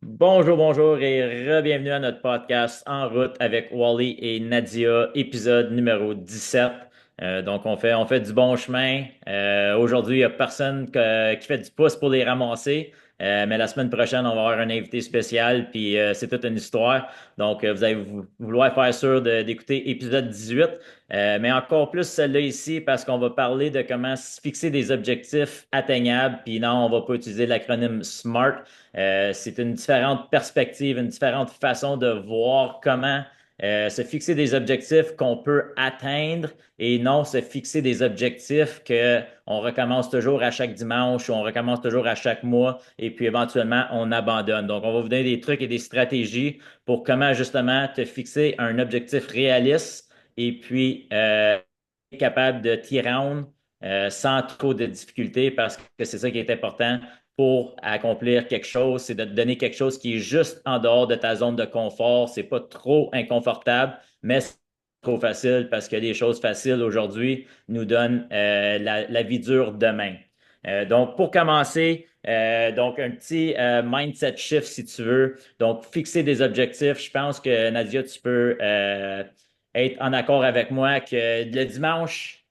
Bonjour, bonjour et re-bienvenue à notre podcast En route avec Wally et Nadia, épisode numéro 17. Donc on fait du bon chemin. Aujourd'hui, il n'y a personne qui fait du pouce pour les ramasser. Mais la semaine prochaine, on va avoir un invité spécial, puis c'est toute une histoire. Donc, vous allez vouloir faire sûr d'écouter épisode 18, mais encore plus celle-là ici, parce qu'on va parler de comment se fixer des objectifs atteignables. Puis non, on va pas utiliser l'acronyme SMART. C'est une différente perspective, une différente façon de voir comment se fixer des objectifs qu'on peut atteindre et non se fixer des objectifs qu'on recommence toujours à chaque dimanche ou on recommence toujours à chaque mois et puis éventuellement on abandonne. Donc, on va vous donner des trucs et des stratégies pour comment justement te fixer un objectif réaliste et puis être capable de t'y rendre sans trop de difficultés parce que c'est ça qui est important pour accomplir quelque chose, c'est de te donner quelque chose qui est juste en dehors de ta zone de confort. C'est pas trop inconfortable, mais c'est trop facile parce que les choses faciles aujourd'hui nous donnent la vie dure demain. Donc, pour commencer, donc un petit mindset shift si tu veux. Donc, fixer des objectifs. Je pense que Nadia, tu peux être en accord avec moi que le dimanche,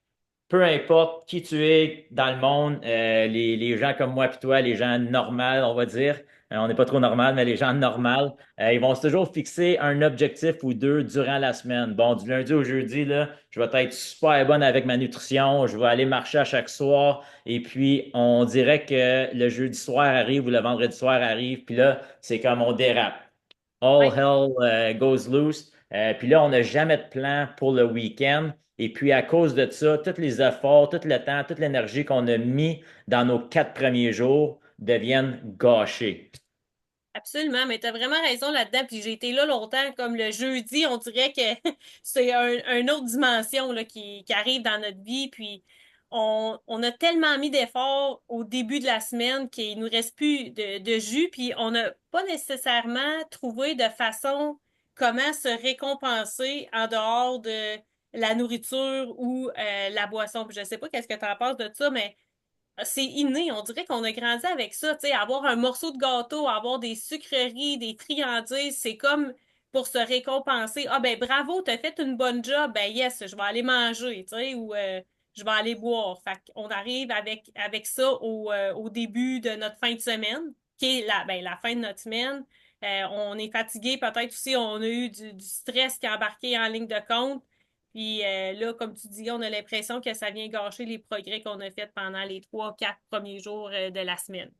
peu importe qui tu es dans le monde, les gens comme moi et toi, les gens normaux, on va dire, on n'est pas trop normal, mais les gens normaux, ils vont toujours fixer un objectif ou deux durant la semaine. Bon, du lundi au jeudi, là, je vais être super bonne avec ma nutrition, je vais aller marcher à chaque soir, et puis on dirait que le jeudi soir arrive ou le vendredi soir arrive, puis là, c'est comme on dérape. All Ouais, hell goes loose. Puis là, on n'a jamais de plan pour le week-end. Et puis, à cause de ça, tous les efforts, tout le temps, toute l'énergie qu'on a mis dans nos 4 premiers jours deviennent gâchés. absolument, mais tu as vraiment raison là-dedans. Puis j'ai été là longtemps, comme le jeudi, on dirait que c'est une autre dimension là, qui arrive dans notre vie. Puis on a tellement mis d'efforts au début de la semaine qu'il nous reste plus de jus. Puis on n'a pas nécessairement trouvé de façon comment se récompenser en dehors de la nourriture ou la boisson. Puis je sais pas qu'est-ce que tu en penses de ça, mais c'est inné, on dirait qu'on a grandi avec ça, tu sais, avoir un morceau de gâteau, avoir des sucreries, des friandises, c'est comme pour se récompenser. Ah ben bravo, t'as fait une bonne job, ben yes, je vais aller manger, tu sais, ou je vais aller boire. Fait qu'on arrive avec ça au début de notre fin de semaine, qui est la fin de notre semaine. On est fatigué, peut-être aussi, on a eu du stress qui a embarqué en ligne de compte. Puis là, comme tu dis, on a l'impression que ça vient gâcher les progrès qu'on a faits pendant les 3, 4 premiers jours de la semaine.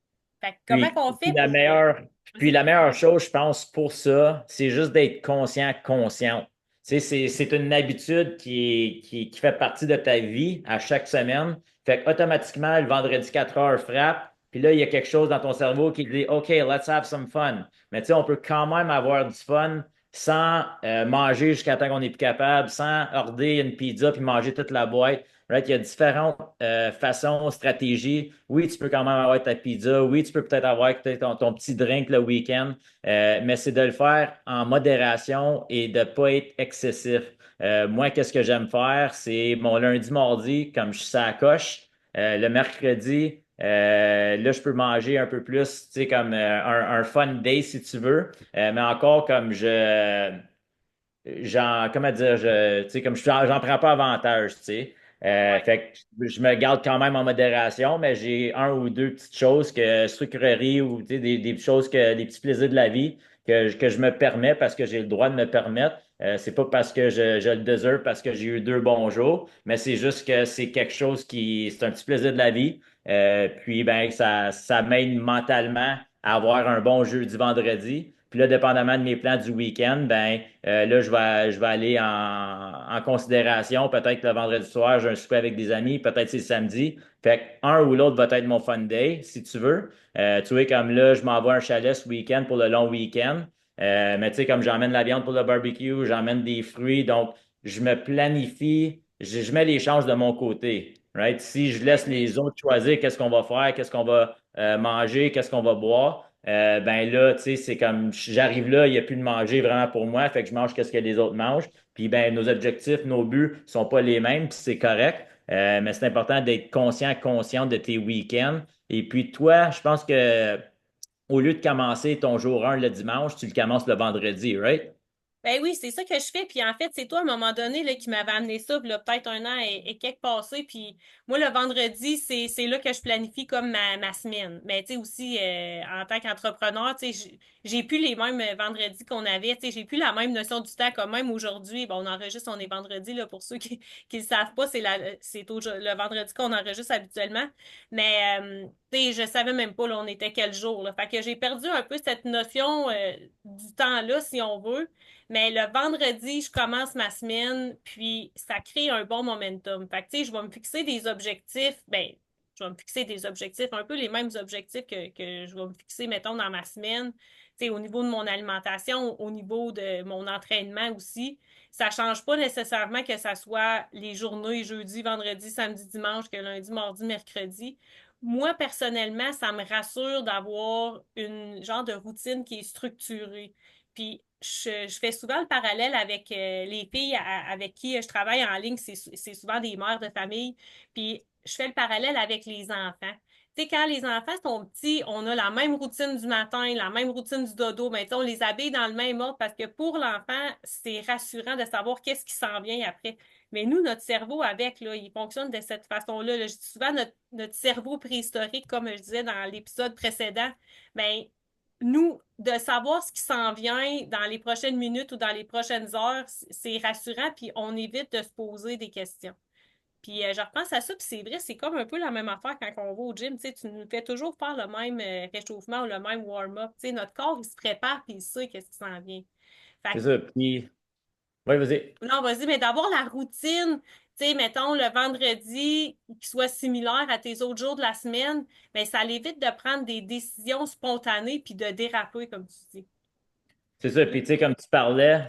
Fait que comment Puis, qu'on puis fait la pour... meilleure, puis Vas-y. la meilleure chose, je pense, pour ça, c'est juste d'être conscient, consciente. Tu sais, c'est une habitude qui fait partie de ta vie à chaque semaine. Fait qu'automatiquement, le vendredi 4 heures frappe, puis là, il y a quelque chose dans ton cerveau qui dit, OK, let's have some fun. Mais tu sais, on peut quand même avoir du fun sans manger jusqu'à temps qu'on n'est plus capable, sans order une pizza puis manger toute la boîte. Right? Il y a différentes façons, stratégies. Oui, tu peux quand même avoir ta pizza. Oui, tu peux peut-être avoir peut-être ton petit drink le week-end. Mais c'est de le faire en modération et de ne pas être excessif. Moi, qu'est-ce que j'aime faire? C'est mon lundi, mardi, comme je suis à la coche. Le mercredi, là, je peux manger un peu plus, tu sais, comme un fun day si tu veux. Mais encore comme comment dire, tu sais, comme j'en prends pas avantage, tu sais. Ouais. Fait que je me garde quand même en modération, mais j'ai un ou deux petites choses que sucreries ou tu sais, des choses des petits plaisirs de la vie que je me permets parce que j'ai le droit de me permettre. C'est pas parce que je le désire parce que j'ai eu 2 bons jours, mais c'est juste que c'est quelque chose c'est un petit plaisir de la vie. Puis ben ça m'aide mentalement à avoir un bon jeudi, vendredi. Puis là, dépendamment de mes plans du week-end, ben là, je vais aller en considération. Peut-être que le vendredi soir, j'ai un souper avec des amis. Peut-être c'est le samedi. Fait que un ou l'autre va être mon fun day, si tu veux. Tu vois, comme là, je m'envoie un chalet ce week-end pour le long week-end. Mais tu sais, comme j'emmène la viande pour le barbecue, j'emmène des fruits. Donc, je me planifie, je mets les chances de mon côté. Right? Si je laisse les autres choisir qu'est-ce qu'on va faire, qu'est-ce qu'on va manger, qu'est-ce qu'on va boire, ben là, tu sais, c'est comme j'arrive là, il n'y a plus de manger vraiment pour moi, fait que je mange qu'est-ce que les autres mangent. Puis ben nos objectifs, nos buts sont pas les mêmes, puis c'est correct. Mais c'est important d'être conscient, consciente de tes week-ends. Et puis toi, je pense que au lieu de commencer ton jour 1 le dimanche, tu le commences le vendredi, right? Ben oui, c'est ça que je fais. Puis en fait, c'est toi, à un moment donné, là, qui m'avait amené ça, puis là, peut-être un an et quelques passés. Puis moi, le vendredi, c'est là que je planifie comme ma semaine. Mais tu sais, aussi, en tant qu'entrepreneur, tu sais, j'ai plus les mêmes vendredis qu'on avait. Tu sais, j'ai plus la même notion du temps comme même aujourd'hui. Bon, on enregistre, on est vendredi, là, pour ceux qui le savent pas, le vendredi qu'on enregistre habituellement. Mais, tu sais, je savais même pas, là, on était quel jour, là. Fait que j'ai perdu un peu cette notion, du temps-là, si on veut. Mais le vendredi, je commence ma semaine, puis ça crée un bon momentum. Fait que, tu sais, je vais me fixer des objectifs. Ben, je vais me fixer des objectifs, un peu les mêmes objectifs que je vais me fixer, mettons, dans ma semaine. Tu sais, au niveau de mon alimentation, au niveau de mon entraînement aussi. Ça change pas nécessairement que ça soit les journées jeudi, vendredi, samedi, dimanche, que lundi, mardi, mercredi. Moi, personnellement, ça me rassure d'avoir une genre de routine qui est structurée. Puis je fais souvent le parallèle avec les filles avec qui je travaille en ligne. C'est souvent des mères de famille. Puis je fais le parallèle avec les enfants. Tu sais, quand les enfants sont petits, on a la même routine du matin, la même routine du dodo. Mais tu sais, on les habille dans le même ordre parce que pour l'enfant, c'est rassurant de savoir qu'est-ce qui s'en vient après. Mais nous, notre cerveau avec, là, il fonctionne de cette façon-là. Là. Je dis souvent notre cerveau préhistorique, comme je disais dans l'épisode précédent, ben nous, de savoir ce qui s'en vient dans les prochaines minutes ou dans les prochaines heures, c'est rassurant, puis on évite de se poser des questions. Puis je repense à ça, puis c'est vrai, c'est comme un peu la même affaire quand on va au gym. Tu sais, tu nous fais toujours faire le même réchauffement ou le même warm-up. Tu sais, notre corps, il se prépare, puis il sait qu'est-ce qui s'en vient. Fait C'est ça. Puis, oui, vas-y. non, vas-y, mais d'avoir la routine, tu sais, mettons le vendredi qui soit similaire à tes autres jours de la semaine, mais ça l'évite de prendre des décisions spontanées puis de déraper, comme tu dis. C'est ça, puis tu sais, comme tu parlais,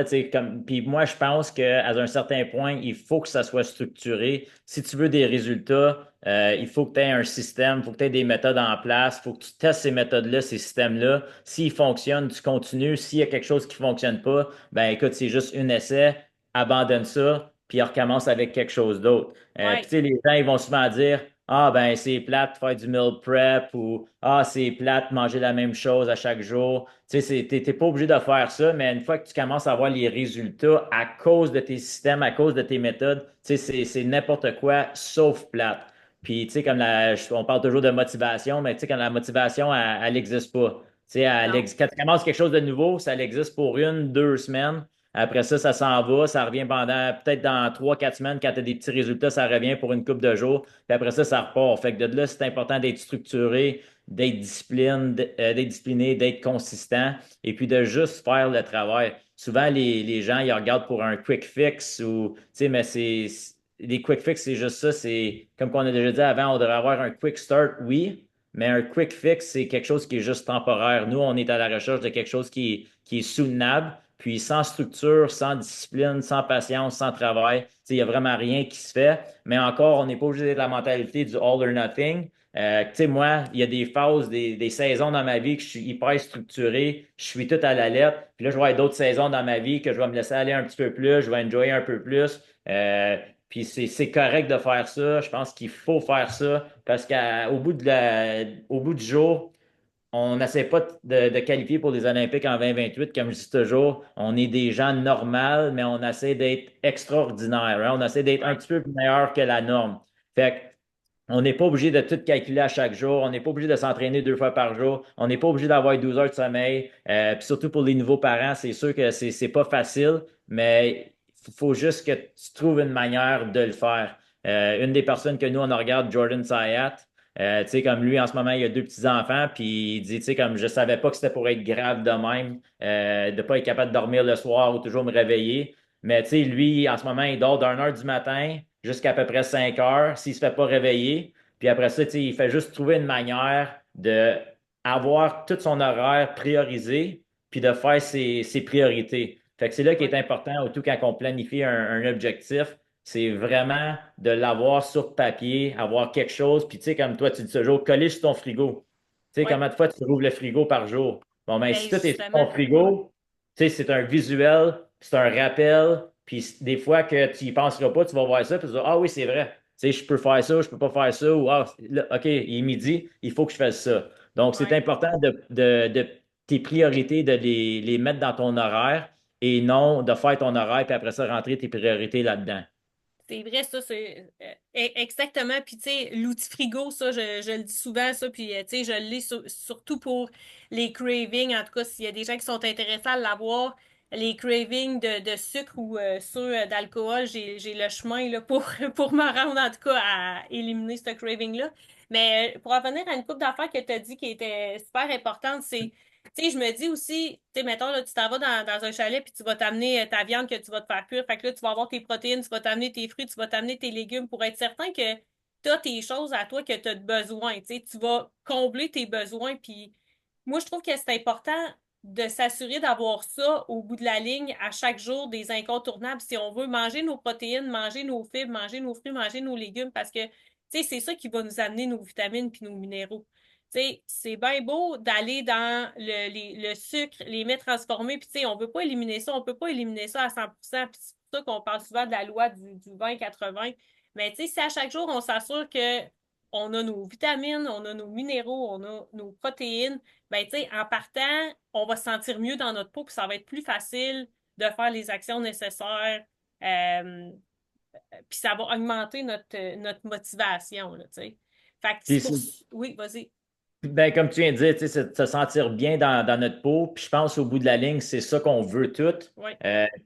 tu sais, puis moi, je pense qu'à un certain point, il faut que ça soit structuré. Si tu veux des résultats, il faut que tu aies un système, il faut que tu aies des méthodes en place, il faut que tu testes ces méthodes-là, ces systèmes-là. S'ils fonctionnent, tu continues. S'il y a quelque chose qui ne fonctionne pas, ben écoute, c'est juste un essai, abandonne ça, puis recommence avec quelque chose d'autre. Puis tu Ouais. sais, les gens, ils vont souvent dire, ah, ben, c'est plate de faire du meal prep ou ah, c'est plate de manger la même chose à chaque jour. Tu sais, t'es pas obligé de faire ça, mais une fois que tu commences à voir les résultats à cause de tes systèmes, à cause de tes méthodes, tu sais, c'est n'importe quoi sauf plate. Puis, tu sais, on parle toujours de motivation, mais tu sais, quand la motivation, elle n'existe pas. Tu sais, Non. quand tu commences quelque chose de nouveau, ça existe pour 1, 2 semaines. Après ça, ça s'en va, ça revient pendant peut-être dans 3, 4 semaines. Quand tu as des petits résultats, ça revient pour une couple de jours. Puis après ça repart. Fait que de là, c'est important d'être structuré, d'être discipliné, d'être consistant et puis de juste faire le travail. Souvent, les gens, ils regardent pour un quick fix ou, tu sais, mais les quick fix, c'est juste ça. C'est comme on a déjà dit avant, on devrait avoir un quick start, oui, mais un quick fix, c'est quelque chose qui est juste temporaire. Nous, on est à la recherche de quelque chose qui est soutenable, puis sans structure, sans discipline, sans patience, sans travail. Tu sais, il n'y a vraiment rien qui se fait. Mais encore, on n'est pas obligé d'être la mentalité du all or nothing. Tu sais, moi, il y a des phases, des saisons dans ma vie que je suis hyper structuré, je suis tout à la lettre. Puis là, je vais avoir d'autres saisons dans ma vie que je vais me laisser aller un petit peu plus, je vais enjoyer un peu plus. Puis c'est correct de faire ça. Je pense qu'il faut faire ça parce qu'au bout au bout du jour, on n'essaie pas de qualifier pour les Olympiques en 2028, comme je dis toujours. On est des gens normaux, mais on essaie d'être extraordinaire. Hein. On essaie d'être un Ouais. petit peu meilleur que la norme. Fait que on n'est pas obligé de tout calculer à chaque jour. On n'est pas obligé de s'entraîner 2 fois par jour. On n'est pas obligé d'avoir 12 heures de sommeil. Puis surtout pour les nouveaux parents, c'est sûr que c'est pas facile, mais il faut juste que tu trouves une manière de le faire. Une des personnes que nous, on regarde, Jordan Sayat, tu sais, comme lui, en ce moment, il a 2 petits-enfants, puis il dit, tu sais, comme je savais pas que c'était pour être grave de même, de pas être capable de dormir le soir ou toujours me réveiller. Mais tu sais, lui, en ce moment, il dort d'1 heure du matin jusqu'à peu près 5 heures s'il ne se fait pas réveiller. Puis après ça, tu sais, il fait juste trouver une manière de avoir tout son horaire priorisé puis de faire ses priorités. Fait que c'est là qui est Ouais. important, surtout quand on planifie un objectif, c'est vraiment de l'avoir sur papier, avoir quelque chose. Puis tu sais, comme toi, tu dis toujours, coller sur ton frigo. Tu sais, Ouais. combien de fois tu rouvres le frigo par jour? Bon, ben, si Ben tout est sur ton justement. frigo, tu sais, c'est un visuel, c'est un rappel, puis des fois que tu y penseras pas, tu vas voir ça, puis tu vas dire, ah oui, c'est vrai. Tu sais, je peux faire ça, je peux pas faire ça, ou ah, là, OK, il est midi, il faut que je fasse ça. Donc, c'est Ouais. important de tes priorités, de les mettre dans ton horaire et non de faire ton horaire puis après ça, rentrer tes priorités là-dedans. C'est vrai, ça, c'est exactement. Puis, tu sais, l'outil frigo, ça, je le dis souvent, ça. Puis, tu sais, je le lis surtout pour les cravings. En tout cas, s'il y a des gens qui sont intéressés à l'avoir, les cravings de sucre ou ceux d'alcool, j'ai le chemin là, pour, pour me rendre, en tout cas, à éliminer ce craving-là. Mais pour revenir à une couple d'affaires que tu as dit qui était super importante, c'est tu sais, je me dis aussi, tu sais, mettons, là, tu t'en vas dans un chalet puis tu vas t'amener ta viande que tu vas te faire cuire. Fait que là, tu vas avoir tes protéines, tu vas t'amener tes fruits, tu vas t'amener tes légumes pour être certain que tu as tes choses à toi que tu as besoin. Tu sais, tu vas combler tes besoins. Puis moi, je trouve que c'est important de s'assurer d'avoir ça au bout de la ligne à chaque jour des incontournables si on veut manger nos protéines, manger nos fibres, manger nos fruits, manger nos légumes parce que, tu sais, c'est ça qui va nous amener nos vitamines puis nos minéraux. Tu sais, c'est bien beau d'aller dans le sucre, les mets transformés, puis tu sais, on veut pas éliminer ça, on peut pas éliminer ça à 100%, puis c'est pour ça qu'on parle souvent de la loi du 20-80. Mais tu sais, si à chaque jour, on s'assure que on a nos vitamines, on a nos minéraux, on a nos protéines, ben tu sais, en partant, on va se sentir mieux dans notre peau, puis ça va être plus facile de faire les actions nécessaires, euh, puis ça va augmenter notre motivation, là, tu sais. Fait que c'est Puis pour... Oui, vas-y. ben, comme tu viens de dire, tu sais, c'est de se sentir bien dans notre peau. Puis je pense au bout de la ligne, c'est ça qu'on veut toutes. Oui.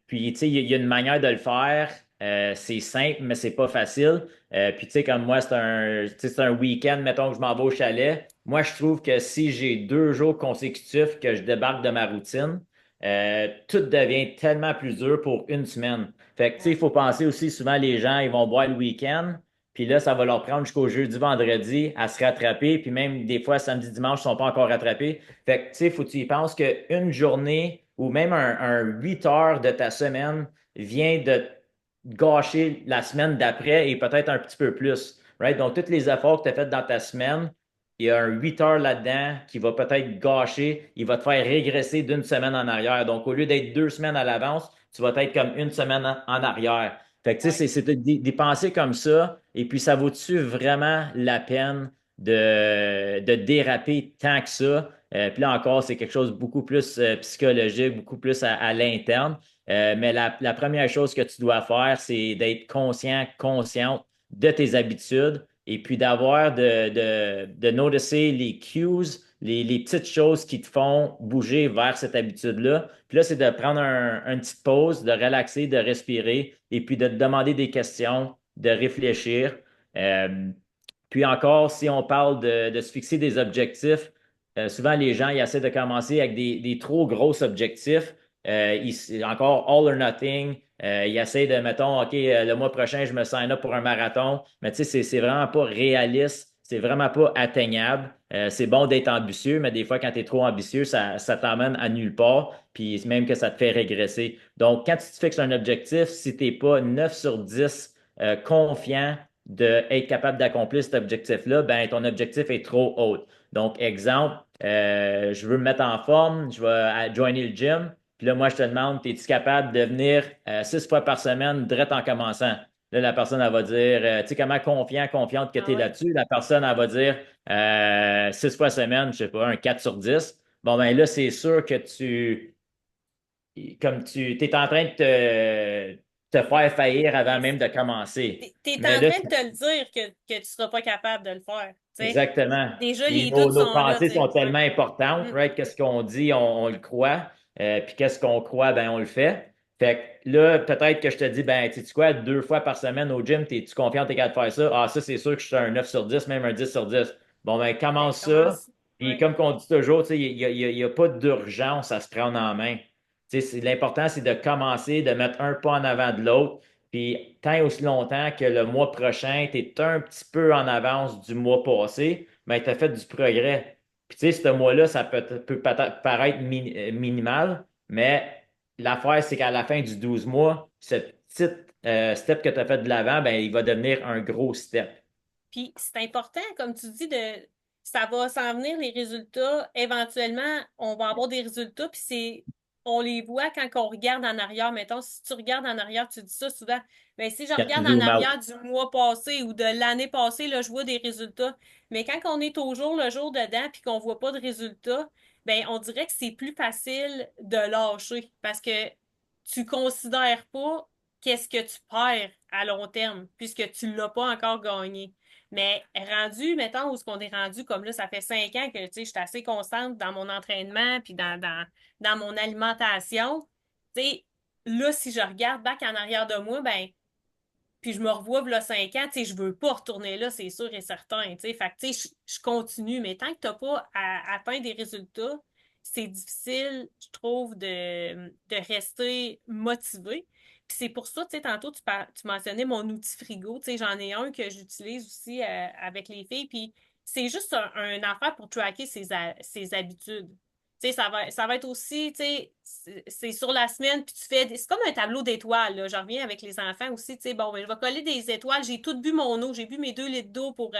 Puis tu sais, il y a une manière de le faire. C'est simple, mais c'est pas facile. Puis tu sais, comme moi, tu sais, c'est un week-end, mettons que je m'en vais au chalet. Moi, je trouve que si j'ai 2 jours consécutifs que je débarque de ma routine, tout devient tellement plus dur pour une semaine. Fait que tu sais, il faut penser aussi, souvent les gens, ils vont boire le week-end. Puis là, ça va leur prendre jusqu'au jeudi, vendredi à se rattraper. Puis même des fois, samedi, dimanche, ils ne sont pas encore rattrapés. Fait que, tu sais, faut que tu y penses qu'une journée ou même un 8 heures de ta semaine vient de gâcher la semaine d'après et peut-être un petit peu plus. Right? Donc, tous les efforts que tu as faits dans ta semaine, il y a un 8 heures là-dedans qui va peut-être gâcher, il va te faire régresser d'une semaine en arrière. Donc, au lieu d'être 2 semaines à l'avance, tu vas être comme une semaine en arrière. Fait que, tu Ouais. sais, c'est des pensées comme ça. Et puis, ça vaut-tu vraiment la peine de déraper tant que ça? Puis là encore, c'est quelque chose de beaucoup plus psychologique, beaucoup plus à l'interne. Mais la première chose que tu dois faire, c'est d'être conscient, consciente de tes habitudes et puis d'avoir de noticer les cues, les petites choses qui te font bouger vers cette habitude-là. Puis là, c'est de prendre une petite pause, de relaxer, de respirer et puis de te demander des questions, de réfléchir. Euh, Puis encore, si on parle de se fixer des objectifs, souvent les gens ils essaient de commencer avec des trop gros objectifs. Encore all or nothing. Ils essaient de, mettons, OK, le mois prochain, je me sign up pour un marathon. Mais tu sais, c'est vraiment pas réaliste. C'est vraiment pas atteignable. C'est bon d'être ambitieux, mais des fois, quand tu es trop ambitieux, ça t'emmène à nulle part, puis même que ça te fait régresser. Donc, quand tu te fixes un objectif, si tu n'es pas 9 sur 10 confiant d'être capable d'accomplir cet objectif-là, ben ton objectif est trop haut. Donc, exemple, je veux me mettre en forme, je vais joiner le gym, puis là, moi, je te demande, es-tu capable de venir 6 fois par semaine, direct en commençant? Là, la personne, elle va dire, tu sais, comment confiante que tu Ah es ouais. là-dessus? La personne, elle va dire, 6 fois semaine, je sais pas, un 4 sur 10. Bon, ben là, c'est sûr que comme tu es en train de te faire faillir avant même de commencer. T'es Mais en là, train de te le dire que tu seras pas capable de le faire. Tu sais, exactement. déjà, Puis les doutes nos sont là, pensées tu sont sais. Ouais. tellement importantes, Mm. right? Qu'est-ce qu'on dit, on le croit. Puis qu'est-ce qu'on croit, ben on le fait. Fait que là, peut-être que je te dis, ben, tu sais quoi, 2 fois par semaine au gym, es-tu confiant, t'es capable de faire ça? Ah, ça, c'est sûr que je suis un 9 sur 10, même un 10 sur 10. Bon, ben, Ben, commence ça. commence. Puis Ouais. comme qu'on dit toujours, tu sais, il y a pas d'urgence à se prendre en main. Tu sais, l'important, c'est de commencer, de mettre un pas en avant de l'autre. Puis tant et aussi longtemps que le mois prochain, tu es un petit peu en avance du mois passé, ben, tu as fait du progrès. Puis tu sais, ce mois-là, ça peut peut-être paraître minimal, mais l'affaire, c'est qu'à la fin du 12 mois, ce petit step que tu as fait de l'avant, ben, il va devenir un gros step. Puis c'est important, comme tu dis, de ça va s'en venir les résultats. Éventuellement, on va avoir des résultats, puis c'est on les voit quand on regarde en arrière. Mettons, si tu regardes en arrière, tu dis ça souvent. Mais si je Quand tu regarde en zoomes out. arrière du mois passé ou de l'année passée, là, je vois des résultats. Mais quand on est au jour le jour dedans puis qu'on voit pas de résultats, ben on dirait que c'est plus facile de lâcher parce que tu considères pas qu'est-ce que tu perds à long terme puisque tu l'as pas encore gagné. Mais rendu, mettons, où est-ce qu'on est rendu, comme là, ça fait 5 ans que, tu sais, je suis assez constante dans mon entraînement puis dans mon alimentation. Tu sais, là, si je regarde back en arrière de moi, ben, puis je me revois là 5 ans, tu sais, je veux pas retourner là, c'est sûr et certain, tu sais. Fait que, tu sais, je continue, mais tant que t'as pas atteint des résultats, c'est difficile, je trouve, de rester motivé. Puis c'est pour ça, tu sais, tantôt, tu mentionnais mon outil frigo, tu sais, j'en ai un que j'utilise aussi avec les filles, puis c'est juste un affaire pour tracker ses habitudes. Tu sais, ça va être aussi, tu sais, c'est sur la semaine, puis tu fais, c'est comme un tableau d'étoiles, là. Je reviens avec les enfants aussi, tu sais, bon, ben, je vais coller des étoiles. J'ai tout bu mon eau, j'ai bu mes 2 litres d'eau pour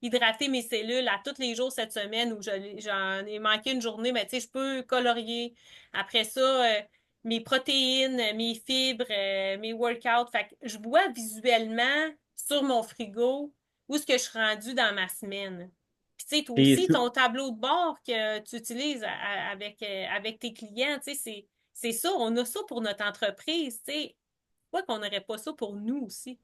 hydrater mes cellules à tous les jours cette semaine où j'en ai manqué une journée, mais tu sais, je peux colorier. Après ça, mes protéines, mes fibres, mes workouts. Fait que je vois visuellement sur mon frigo où est-ce que je suis rendue dans ma semaine. Puis, tu sais, toi Puis aussi, ton tableau de bord que tu utilises avec tes clients, tu sais, c'est ça, on a ça pour notre entreprise, tu sais. Pourquoi qu'on n'aurait pas ça pour nous aussi?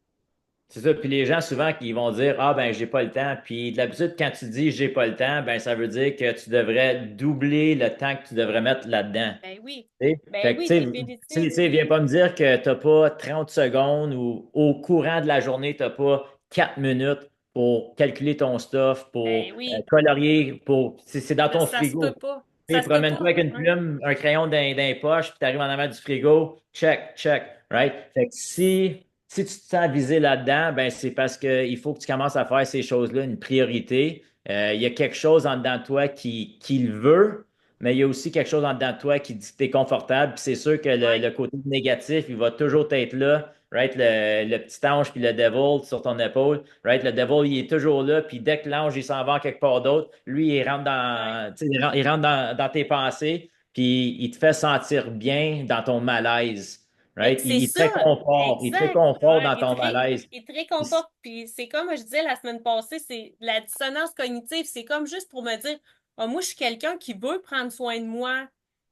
c'est ça. Puis les gens, souvent, qui vont dire, ah, ben, j'ai pas le temps. Puis d'habitude, quand tu dis j'ai pas le temps, ben, ça veut dire que tu devrais doubler le temps que tu devrais mettre là-dedans. Ben oui. Tu sais? Ben Fait que, oui, tu définitif. sais, viens pas me dire que t'as pas 30 secondes ou au courant de la journée, t'as pas 4 minutes pour calculer ton stuff, pour Ben oui. colorier, c'est dans ton Ça se peut frigo. pas. Tu sais, Ça se peut promène-toi pas. avec une Ouais. plume, un crayon dans les poches, puis tu arrives en avant du frigo, check, check, right? Fait que si tu te sens visé là-dedans, ben c'est parce qu'il faut que tu commences à faire ces choses-là une priorité. Il y a quelque chose en dedans de toi qui le veut, mais il y a aussi quelque chose en dedans de toi qui dit que tu es confortable. Puis c'est sûr que Ouais. le côté négatif, il va toujours être là, right? Le petit ange puis le devil sur ton épaule, right? Le devil, il est toujours là, puis dès que l'ange, il s'en va quelque part d'autre, lui, il rentre Ouais. tu sais, il rentre dans tes pensées, puis il te fait sentir bien dans ton malaise, Mais right? c'est Il te fait ça, confort, il te fait exact. confort Ouais, dans ton malaise. il te réconforte. Puis c'est comme je disais la semaine passée, c'est la dissonance cognitive. C'est comme juste pour me dire, ah, moi, je suis quelqu'un qui veut prendre soin de moi,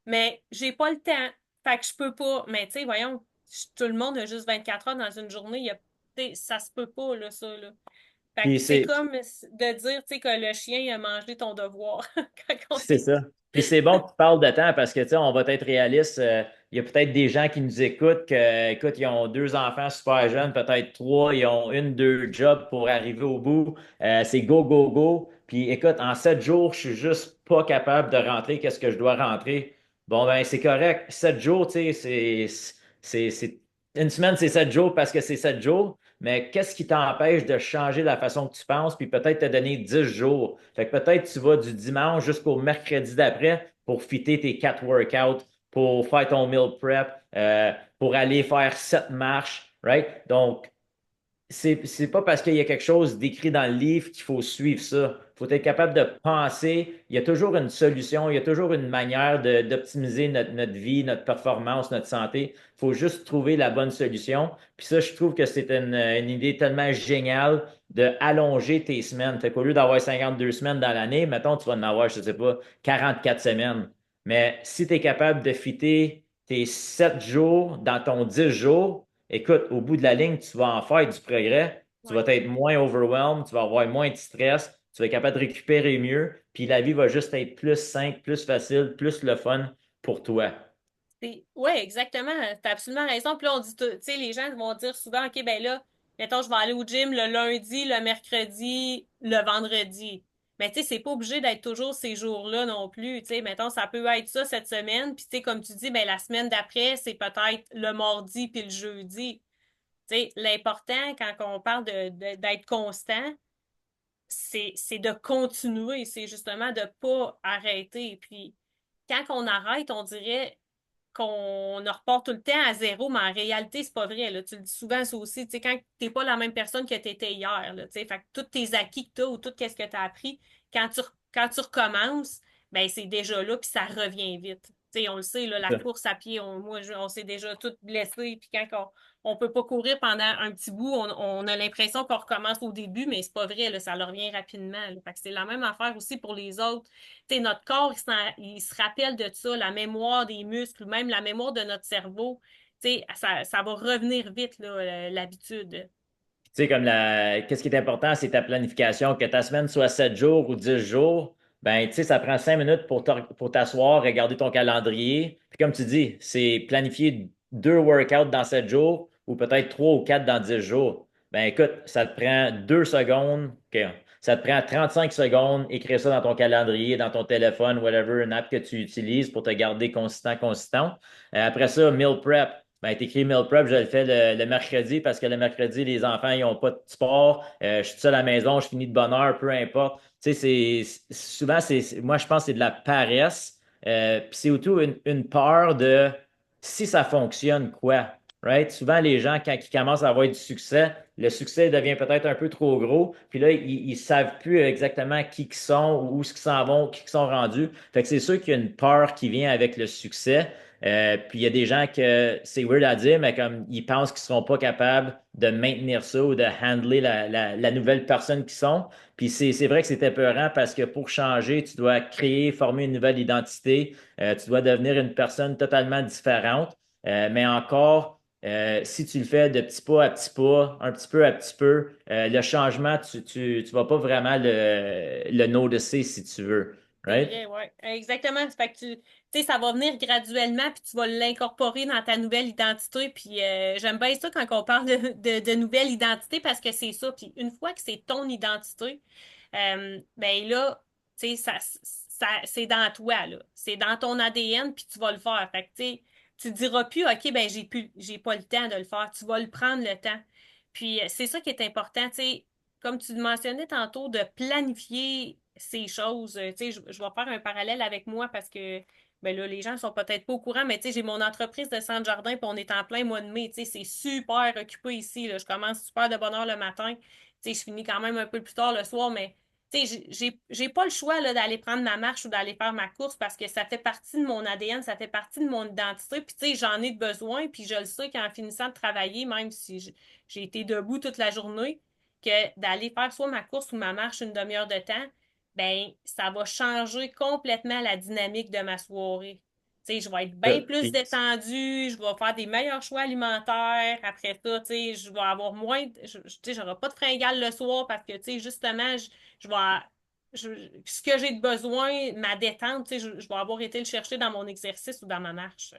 mais j'ai pas le temps. Fait que je peux pas. Mais tu sais, voyons, tout le monde a juste 24 heures dans une journée. Tu sais, ça se peut pas, là, ça, là. Fait que Puis c'est c'est comme de dire, tu sais, que le chien a mangé ton devoir quand on C'est est. ça. Puis c'est bon que tu parles de temps parce que, tu sais, on va être réaliste. Il y a peut-être des gens qui nous écoutent, écoute, ils ont 2 enfants super jeunes, peut-être 3, ils ont 2 jobs pour arriver au bout. C'est go, go, go. Puis écoute, en 7 jours, je suis juste pas capable de rentrer qu'est-ce que je dois rentrer. Bon, ben, c'est correct. 7 jours, tu sais, une semaine, c'est 7 jours parce que c'est 7 jours. Mais qu'est-ce qui t'empêche de changer la façon que tu penses, puis peut-être te donner 10 jours? Fait que peut-être tu vas du dimanche jusqu'au mercredi d'après pour fitter tes 4 workouts, pour faire ton meal prep, pour aller faire 7 marches, right? Donc, c'est pas parce qu'il y a quelque chose d'écrit dans le livre qu'il faut suivre ça. Il faut être capable de penser. Il y a toujours une solution, il y a toujours une manière d'optimiser notre vie, notre performance, notre santé. Il faut juste trouver la bonne solution. Puis ça, je trouve que c'est une idée tellement géniale de allonger tes semaines. Fait qu'au lieu d'avoir 52 semaines dans l'année, mettons, tu vas en avoir, je sais pas, 44 semaines. Mais si tu es capable de fitter tes 7 jours dans ton 10 jours, écoute, au bout de la ligne, tu vas en faire du progrès, tu vas Ouais. être moins overwhelmed, tu vas avoir moins de stress, tu vas être capable de récupérer mieux, puis la vie va juste être plus simple, plus facile, plus le fun pour toi. Ouais, exactement. T'as absolument raison. Puis là, on dit, tu sais, les gens vont dire souvent, OK, ben là, mettons, je vais aller au gym le lundi, le mercredi, le vendredi. Mais tu sais, c'est pas obligé d'être toujours ces jours-là non plus. Tu sais, mettons, ça peut être ça cette semaine. Puis tu sais, comme tu dis, ben la semaine d'après, c'est peut-être le mardi puis le jeudi. Tu sais, l'important quand on parle d'être constant, c'est de continuer. C'est justement de pas arrêter. Puis quand on arrête, on dirait qu'on repart tout le temps à zéro, mais en réalité, c'est pas vrai, là. Tu le dis souvent, ça aussi, tu sais, quand t'es pas la même personne que t'étais hier, là, tu sais, fait que tous tes acquis que t'as ou tout ce que t'as appris, quand tu recommences, ben, c'est déjà là, puis ça revient vite. Tu sais, on le sait, là, la course à pied, on s'est déjà toutes blessés, puis quand on peut pas courir pendant un petit bout, on a l'impression qu'on recommence au début, mais c'est pas vrai, là, ça leur revient rapidement. Là. Fait que c'est la même affaire aussi pour les autres. Tu sais, notre corps, il se rappelle de ça, la mémoire des muscles, même la mémoire de notre cerveau. Tu sais, ça va revenir vite, là, l'habitude. Tu sais, qu'est-ce qui est important, c'est ta planification. Que ta semaine soit 7 jours ou 10 jours, ben, tu sais, ça prend 5 minutes pour t'asseoir, regarder ton calendrier. Puis comme tu dis, c'est planifier 2 workouts dans 7 jours ou peut-être 3 ou 4 dans 10 jours. Ben, écoute, ça te prend 2 secondes, OK, ça te prend 35 secondes, écrire ça dans ton calendrier, dans ton téléphone, whatever, une app que tu utilises pour te garder consistant. Après ça, meal prep. Ben, t'écris meal prep, je le fais le mercredi parce que le mercredi, les enfants, ils n'ont pas de sport. Je suis seul à la maison, je finis de bonne heure, peu importe. Tu sais, souvent, moi, je pense que c'est de la paresse. Puis c'est surtout une peur de si ça fonctionne, quoi. Right? Souvent, les gens, quand ils commencent à avoir du succès, le succès devient peut-être un peu trop gros. Puis là, ils ne savent plus exactement qui ils sont, où ils s'en vont, qui ils sont rendus. Fait que c'est sûr qu'il y a une peur qui vient avec le succès. Puis il y a des gens que c'est weird à dire, mais comme ils pensent qu'ils ne seront pas capables de maintenir ça ou de handler la nouvelle personne qu'ils sont. Puis c'est vrai que c'est épeurant parce que pour changer, tu dois créer, former une nouvelle identité. Tu dois devenir une personne totalement différente. Mais encore, si tu le fais de petit pas à petit pas, un petit peu à petit peu, le changement, tu vas pas vraiment le noticer si tu veux. C'est Right? vrai, ouais. Exactement. Fait que tu sais, ça va venir graduellement, puis tu vas l'incorporer dans ta nouvelle identité. Puis j'aime bien ça quand on parle de nouvelle identité parce que c'est ça. Puis une fois que c'est ton identité, ben là, tu sais, c'est dans toi, là. C'est dans ton ADN, puis tu vas le faire. Fait que, tu sais, tu diras plus, OK, ben j'ai pas le temps de le faire. Tu vas le prendre le temps. Puis c'est ça qui est important, tu sais, comme tu le mentionnais tantôt, de planifier ces choses. Tu sais, je vais faire un parallèle avec moi parce que ben là, les gens sont peut-être pas au courant, mais tu sais, j'ai mon entreprise de centre jardin, puis on est en plein mois de mai. Tu sais, c'est super occupé ici. Là. Je commence super de bonne heure le matin. Tu sais, je finis quand même un peu plus tard le soir, mais tu sais, j'ai pas le choix là, d'aller prendre ma marche ou d'aller faire ma course parce que ça fait partie de mon ADN, ça fait partie de mon identité. Puis tu sais, j'en ai besoin, puis je le sais qu'en finissant de travailler, même si j'ai été debout toute la journée, que d'aller faire soit ma course ou ma marche une demi-heure de temps, ben ça va changer complètement la dynamique de ma soirée. Tu sais, je vais être bien plus Puis détendue, je vais faire des meilleurs choix alimentaires. Après ça, tu sais, je vais avoir moins, tu sais, j'aurai pas de fringales le soir parce que, tu sais, justement, je vais, ce que j'ai de besoin, ma détente, tu sais, je vais avoir été le chercher dans mon exercice ou dans ma marche.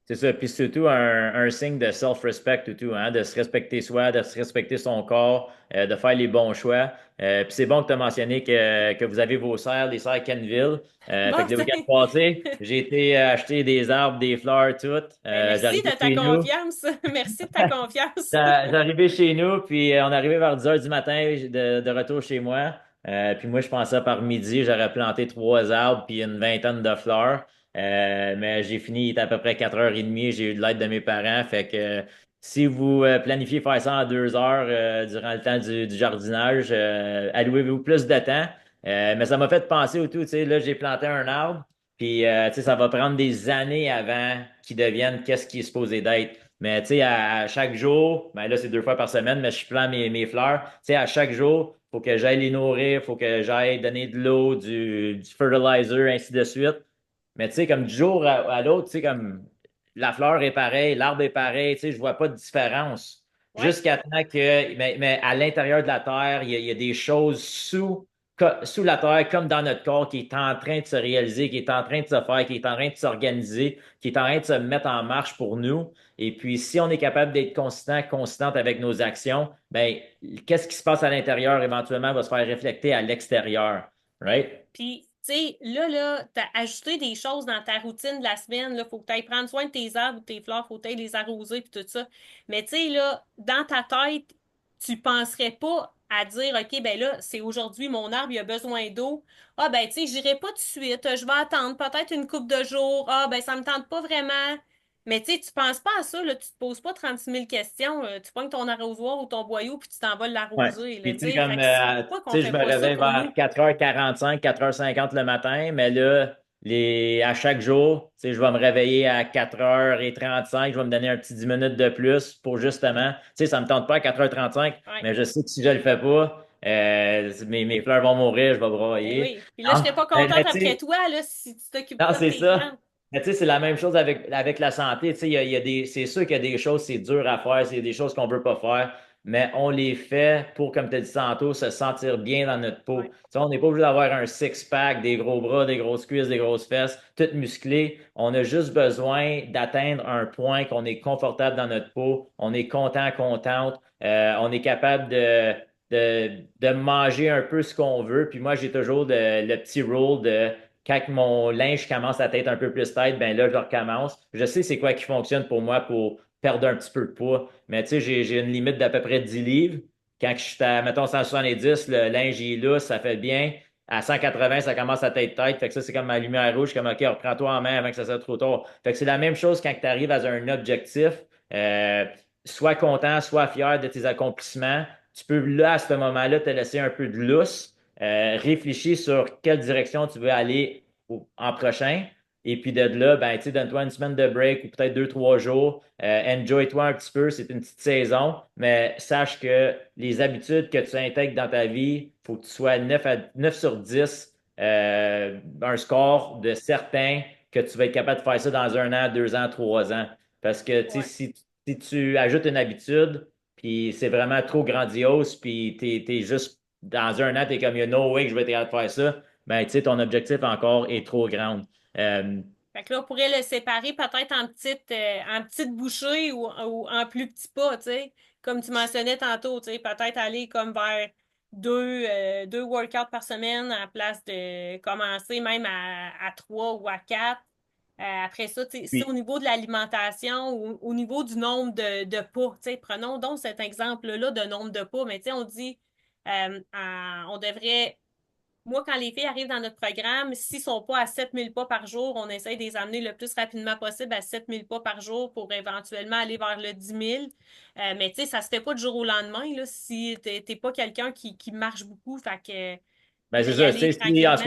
c'est ça. Puis c'est surtout un signe de self-respect, tout, hein, de se respecter soi, de se respecter son corps, de faire les bons choix. Puis c'est bon que tu as mentionné que vous avez vos serres, les serres Kenville. Fait Bon, que le week-end tu passé, j'ai été acheter des arbres, des fleurs, toutes. ben, merci J'arrivais de ta chez nous. confiance. Merci de ta confiance. J'arrivais chez nous, puis on arrivait vers 10 heures du matin de retour chez moi. Puis moi, je pensais par midi, j'aurais planté 3 arbres puis une vingtaine de fleurs. Mais j'ai fini, il était à peu près 4h30. J'ai eu de l'aide de mes parents. Fait que si vous planifiez faire ça en 2 heures durant le temps du jardinage, allouez-vous plus de temps. Mais ça m'a fait penser au tout. Tu sais, là, j'ai planté un arbre. Puis, tu sais, ça va prendre des années avant qu'il devienne qu'est-ce qui est supposé d'être. Mais tu sais, à chaque jour, ben là, c'est 2 fois par semaine, mais je plante mes fleurs. Tu sais, à chaque jour, il faut que j'aille les nourrir, il faut que j'aille donner de l'eau, du fertilizer, ainsi de suite. Mais tu sais, comme du jour à l'autre, tu sais, comme la fleur est pareille, l'arbre est pareil, tu sais, je vois pas de différence. Ouais. Jusqu'à temps que, mais à l'intérieur de la terre, il y a des choses sous la terre, comme dans notre corps, qui est en train de se réaliser, qui est en train de se faire, qui est en train de s'organiser, qui est en train de se mettre en marche pour nous. Et puis, si on est capable d'être constante avec nos actions, ben, qu'est-ce qui se passe à l'intérieur éventuellement va se faire refléter à l'extérieur. Right? Puis, tu sais, t'as ajouté des choses dans ta routine de la semaine. Là, faut que tu ailles prendre soin de tes arbres ou de tes fleurs, faut que tu ailles les arroser puis tout ça. Mais tu sais, là, dans ta tête, tu penserais pas à dire, OK, ben là, c'est aujourd'hui, mon arbre, il a besoin d'eau. Ah, ben, tu sais, j'irai pas tout de suite. Je vais attendre peut-être une couple de jours. Ah, ben, ça me tente pas vraiment. Mais tu sais, tu penses pas à ça, là, tu te poses pas 36 000 questions. Tu pognes ton arrosoir ou ton boyau puis tu t'en vas Ouais. l'arroser, là, Puis, tu tu sais, sais. comme, Fait que tu pourquoi qu'on sais, je fait me pas ça réveille pour vers nous? 4h45, 4h50 le matin, mais là, à chaque jour, tu sais, je vais me réveiller à 4h35, je vais me donner un petit 10 minutes de plus pour justement, tu sais, ça me tente pas à 4h35, Ouais. mais je sais que si je le fais pas, mes fleurs vont mourir, je vais Ben broyer. oui. Puis là, je Non, serais pas mais contente tu après sais, toi, là, si tu t'occupes non, pas de c'est tes ça. plantes. Mais tu sais, c'est la même chose avec la santé. Tu sais, c'est sûr qu'il y a des choses, c'est dur à faire, c'est des choses qu'on veut pas faire, mais on les fait pour, comme tu as dit tantôt, se sentir bien dans notre peau. Ouais. Tu sais, on n'est pas obligé d'avoir un six-pack, des gros bras, des grosses cuisses, des grosses fesses, toutes musclées. On a juste besoin d'atteindre un point qu'on est confortable dans notre peau, on est content, contente, on est capable de manger un peu ce qu'on veut. Puis moi, j'ai toujours le petit rôle de quand mon linge commence à être un peu plus tête, ben là, je recommence. Je sais c'est quoi qui fonctionne pour moi pour perdre un petit peu de poids. Mais tu sais, j'ai une limite d'à peu près 10 livres. Quand je suis à, mettons, 170, le linge il est là, ça fait bien. À 180, ça commence à être tête. Fait que ça, c'est comme ma lumière rouge, comme OK, reprends-toi en main avant que ça soit trop tard. Fait que c'est la même chose quand tu arrives à un objectif. Euh, Sois content, sois fier de tes accomplissements. Tu peux là, à ce moment-là, te laisser un peu de lousse. Réfléchis sur quelle direction tu veux aller en prochain. Et puis de là, ben, tu sais, donne-toi une semaine de break ou peut-être 2, 3 jours. Enjoy-toi un petit peu, c'est une petite saison, mais sache que les habitudes que tu intègres dans ta vie, il faut que tu sois 9 sur 10, un score de certain que tu vas être capable de faire ça dans 1 an, 2 ans, 3 ans. Parce que tu sais, Ouais. si tu ajoutes une habitude, puis c'est vraiment trop grandiose, puis t'es juste dans 1 an, t'es comme, il y a no way que je vais être capable de faire ça, ben, tu sais, ton objectif encore est trop grand. Euh, Fait que là, on pourrait le séparer peut-être en petites bouchées ou en plus petits pas, tu sais. Comme tu mentionnais tantôt, tu sais, peut-être aller comme vers deux workouts par semaine à la place de commencer même à trois ou à quatre. Après ça, tu sais, si au puis, niveau de l'alimentation ou au niveau du nombre de pas, tu sais, prenons donc cet exemple-là de nombre de pas, mais tu sais, on dit, on devrait moi, quand les filles arrivent dans notre programme, s'ils ne sont pas à 7 000 pas par jour, on essaye de les amener le plus rapidement possible à 7 000 pas par jour pour éventuellement aller vers le 10 000. Mais tu sais, ça se fait pas du jour au lendemain, là, si t'es pas quelqu'un qui marche beaucoup, fait que ben, c'est y ça. Tu aller sais, si tranquillement. en ce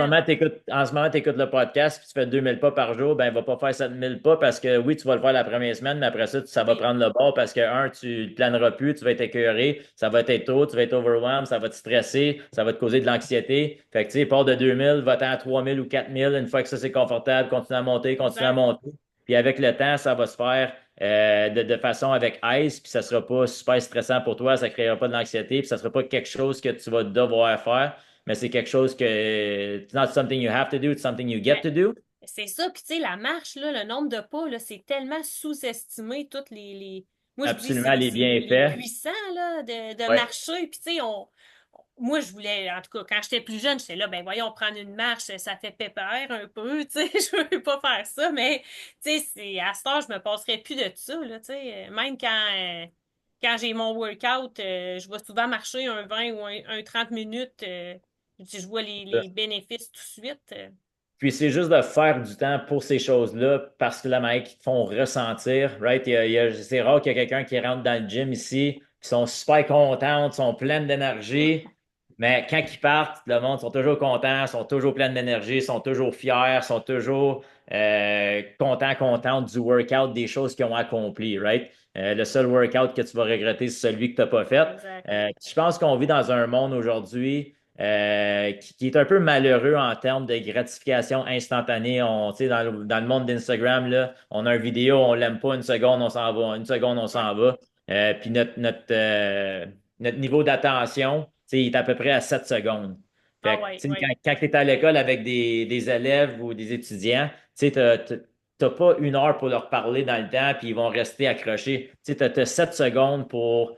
moment, tu écoutes le podcast puis tu fais 2 000 pas par jour, ben, va pas faire 7 000 pas parce que oui, tu vas le faire la première semaine, mais après ça, ça va Oui, prendre le bord parce que, tu ne planeras plus, tu vas être écœuré, ça va être trop, tu vas être overwhelmed, ça va te stresser, ça va te causer de l'anxiété. Fait que, tu sais, part de 2 000, va-t'en à 3 000 ou 4 000. Une fois que ça, c'est confortable, continue à monter, continue à exact. monter. Puis avec le temps, ça va se faire de façon avec ice, puis ça sera pas super stressant pour toi, ça créera pas de l'anxiété, puis ça sera pas quelque chose que tu vas devoir faire, mais c'est quelque chose que it's not something you have to do, it's something you get Ben, to do. c'est ça, puis tu sais, la marche, là, le nombre de pas, là, c'est tellement sous-estimé, toutes Moi, je dis, Absolument les c'est bienfaits. puissant, là, de Ouais. marcher, puis tu sais, moi, je voulais, en tout cas, quand j'étais plus jeune, j'étais là, ben voyons, prendre une marche, ça fait pépère un peu, tu sais, je veux pas faire ça, mais, tu sais, à cette heure, je me passerais plus de ça, là, tu sais, même quand j'ai mon workout, je vais souvent marcher un 20 ou un 30 minutes, je vois les bénéfices tout de suite. Puis c'est juste de faire du temps pour ces choses-là parce que la manière qu'ils te font ressentir, right? C'est rare qu'il y a quelqu'un qui rentre dans le gym ici, qui sont super contents, sont pleines d'énergie, mais quand ils partent, le monde sont toujours contents, sont toujours pleins d'énergie, sont toujours fiers, sont toujours contents, contentes du workout, des choses qu'ils ont accompli, right? Le seul workout que tu vas regretter, c'est celui que tu n'as pas fait. Exact. Je pense qu'on vit dans un monde aujourd'hui qui est un peu malheureux en termes de gratification instantanée. Tu sais, dans le monde d'Instagram, là, on a une vidéo, on l'aime pas, une seconde, on s'en va, une seconde, on Ouais. s'en va. Puis notre niveau d'attention, tu sais, il est à peu près à 7 secondes. Ah Fait ouais, que, tu sais, ouais. quand tu es à l'école avec des élèves ou des étudiants, tu sais, t'as pas 1 heure pour leur parler dans le temps, puis ils vont rester accrochés. Tu sais, t'as 7 secondes pour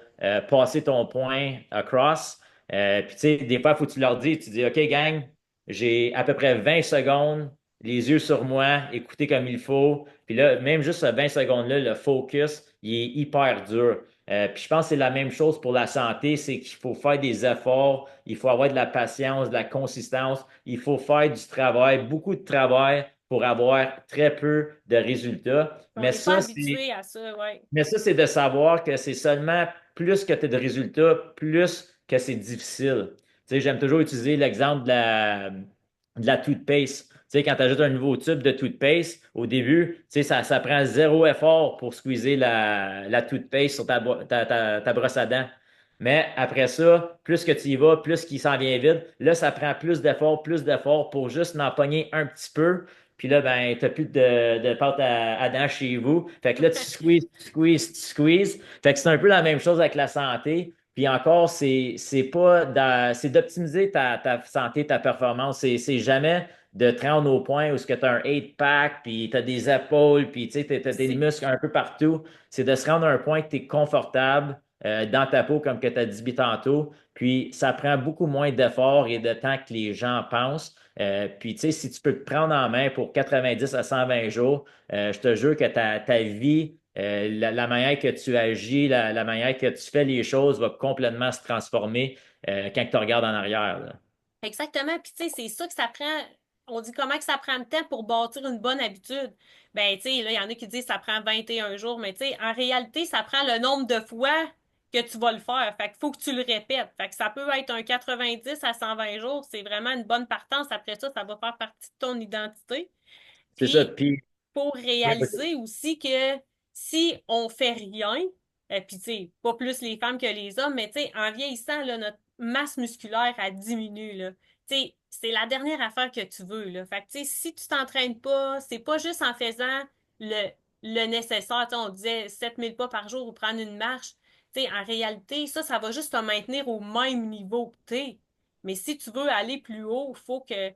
passer ton point across. Puis, tu sais, des fois, il faut que tu leur dis, tu dis, OK, gang, j'ai à peu près 20 secondes, les yeux sur moi, écoutez comme il faut. Puis là, même juste ce 20 secondes-là, le focus, il est hyper dur. Puis je pense que c'est la même chose pour la santé, c'est qu'il faut faire des efforts, il faut avoir de la patience, de la consistance, il faut faire du travail, beaucoup de travail pour avoir très peu de résultats. On n'est pas habitué à ça, ouais. Mais ça, c'est de savoir que c'est seulement plus que tu as de résultats, plus que c'est difficile. Tu sais, j'aime toujours utiliser l'exemple de la toothpaste. sais, quand tu ajoutes un nouveau tube de toothpaste, au début, tu sais, ça prend zéro effort pour squeezer la toothpaste sur ta brosse à dents. Mais après ça, plus que tu y vas, plus qu'il s'en vient vide. Là, ça prend plus d'efforts pour juste n'en pogner un petit peu. Puis là, ben, t'as plus de pâte à dents chez vous. Fait que là, tu squeezes, tu squeezes, tu squeezes. Fait que c'est un peu la même chose avec la santé. Puis encore, c'est pas c'est d'optimiser ta santé, ta performance. C'est jamais de te rendre au point où tu as un 8-pack, puis tu as des épaules, puis tu as des C'est muscles un peu partout. C'est de se rendre à un point que tu es confortable dans ta peau, comme que tu as dit tantôt. Puis ça prend beaucoup moins d'efforts et de temps que les gens pensent. Puis, tu sais, si tu peux te prendre en main pour 90 à 120 jours, je te jure que ta vie, la manière que tu agis, la manière que tu fais les choses va complètement se transformer quand tu regardes en arrière, là. exactement. Puis, tu sais, c'est ça que ça prend. On dit comment que ça prend le temps pour bâtir une bonne habitude. Ben, tu sais, là, il y en a qui disent que ça prend 21 jours, mais tu sais, en réalité, ça prend le nombre de fois que tu vas le faire. Fait qu'il faut que tu le répètes. Fait que ça peut être un 90 à 120 jours. C'est vraiment une bonne partance. Après ça va faire partie de ton identité. C'est ça. Puis, Puis, pour oui, réaliser aussi que si on fait rien, puis tu sais, pas plus les femmes que les hommes, mais tu sais, en vieillissant, là, notre masse musculaire, elle diminue, là. Tu sais, c'est la dernière affaire que tu veux, là. Fait que, tu sais, si tu t'entraînes pas, c'est pas juste en faisant le, le nécessaire, tu sais, on disait 7 000 pas par jour ou prendre une marche. Tu sais, en réalité, ça va juste te maintenir au même niveau que t'es. Mais si tu veux aller plus haut, il faut que